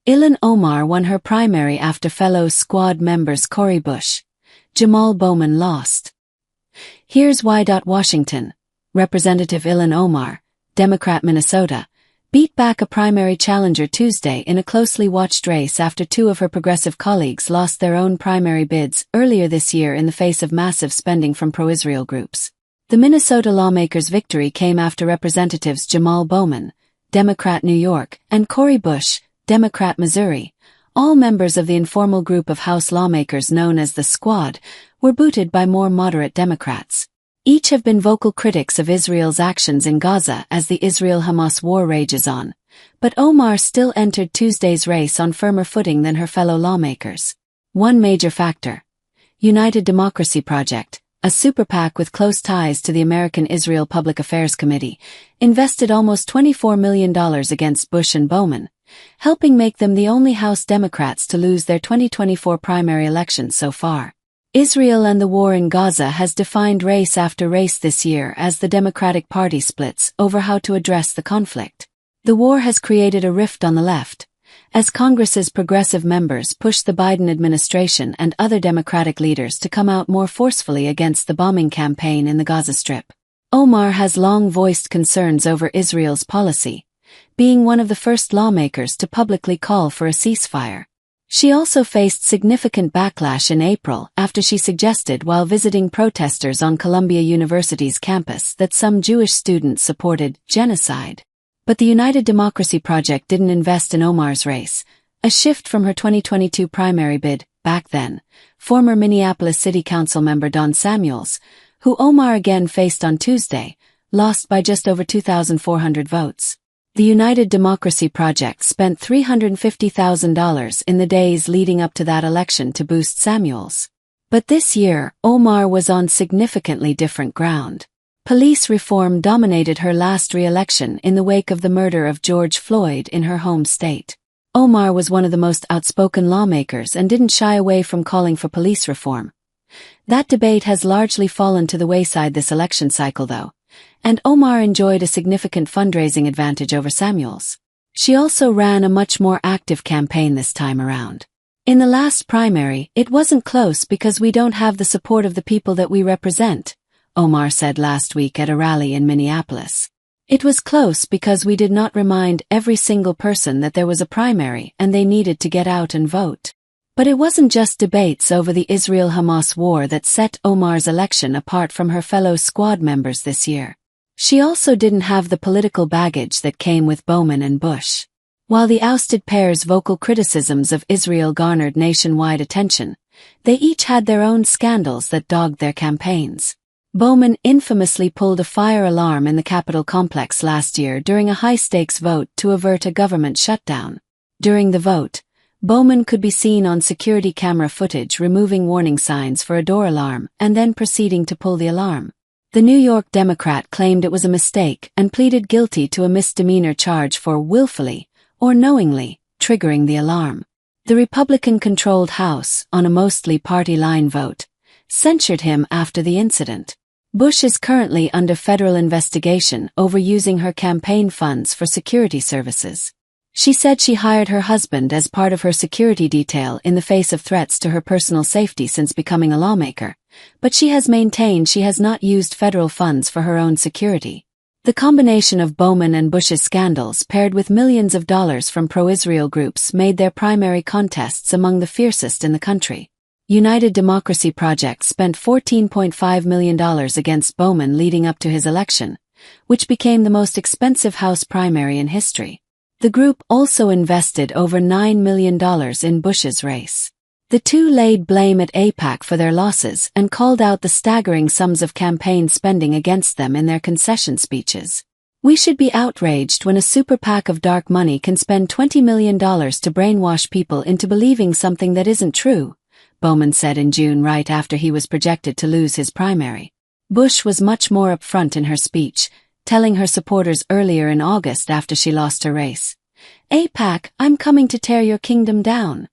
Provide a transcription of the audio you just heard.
Ilhan Omar won her primary after fellow squad members Cori Bush, Jamaal Bowman lost. Here's why. Washington. Representative Ilhan Omar, Democrat Minnesota, beat back a primary challenger Tuesday in a closely watched race after two of her progressive colleagues lost their own primary bids earlier this year in the face of massive spending from pro-Israel groups. The Minnesota lawmaker's victory came after Representatives Jamaal Bowman, Democrat New York, and Cori Bush, Democrat Missouri, all members of the informal group of House lawmakers known as the Squad, were booted by more moderate Democrats. Each have been vocal critics of Israel's actions in Gaza as the Israel-Hamas war rages on, but Omar still entered Tuesday's race on firmer footing than her fellow lawmakers. One major factor: United Democracy Project, a super PAC with close ties to the American Israel Public Affairs Committee, invested almost $24 million against Bush and Bowman, helping make them the only House Democrats to lose their 2024 primary elections so far. Israel and the war in Gaza has defined race after race this year as the Democratic Party splits over how to address the conflict. The war has created a rift on the left, as Congress's progressive members push the Biden administration and other Democratic leaders to come out more forcefully against the bombing campaign in the Gaza Strip. Omar has long voiced concerns over Israel's policy, being one of the first lawmakers to publicly call for a ceasefire. She also faced significant backlash in April after she suggested while visiting protesters on Columbia University's campus that some Jewish students supported genocide. But the United Democracy Project didn't invest in Omar's race, a shift from her 2022 primary bid. Back then, former Minneapolis City Council member Don Samuels, who Omar again faced on Tuesday, lost by just over 2,400 votes. The United Democracy Project spent $350,000 in the days leading up to that election to boost Samuels. But this year, Omar was on significantly different ground. Police reform dominated her last re-election in the wake of the murder of George Floyd in her home state. Omar was one of the most outspoken lawmakers and didn't shy away from calling for police reform. That debate has largely fallen to the wayside this election cycle, though, and Omar enjoyed a significant fundraising advantage over Samuels. She also ran a much more active campaign this time around. In the last primary, it wasn't close because we don't have the support of the people that we represent, Omar said last week at a rally in Minneapolis. It was close because we did not remind every single person that there was a primary and they needed to get out and vote. But it wasn't just debates over the Israel-Hamas war that set Omar's election apart from her fellow squad members this year. She also didn't have the political baggage that came with Bowman and Bush. While the ousted pair's vocal criticisms of Israel garnered nationwide attention, they each had their own scandals that dogged their campaigns. Bowman infamously pulled a fire alarm in the Capitol complex last year during a high-stakes vote to avert a government shutdown. During the vote, Bowman could be seen on security camera footage removing warning signs for a door alarm and then proceeding to pull the alarm. The New York Democrat claimed it was a mistake and pleaded guilty to a misdemeanor charge for willfully, or knowingly, triggering the alarm. The Republican-controlled House, on a mostly party-line vote, censured him after the incident. Bush is currently under federal investigation over using her campaign funds for security services. She said she hired her husband as part of her security detail in the face of threats to her personal safety since becoming a lawmaker, but she has maintained she has not used federal funds for her own security. The combination of Bowman and Bush's scandals paired with millions of dollars from pro-Israel groups made their primary contests among the fiercest in the country. United Democracy Project spent $14.5 million against Bowman leading up to his election, which became the most expensive House primary in history. The group also invested over $9 million in Bush's race. The two laid blame at AIPAC for their losses and called out the staggering sums of campaign spending against them in their concession speeches. "We should be outraged when a super PAC of dark money can spend $20 million to brainwash people into believing something that isn't true," Bowman said in June right after he was projected to lose his primary. Bush was much more upfront in her speech, telling her supporters earlier in August after she lost her race, "AIPAC, I'm coming to tear your kingdom down."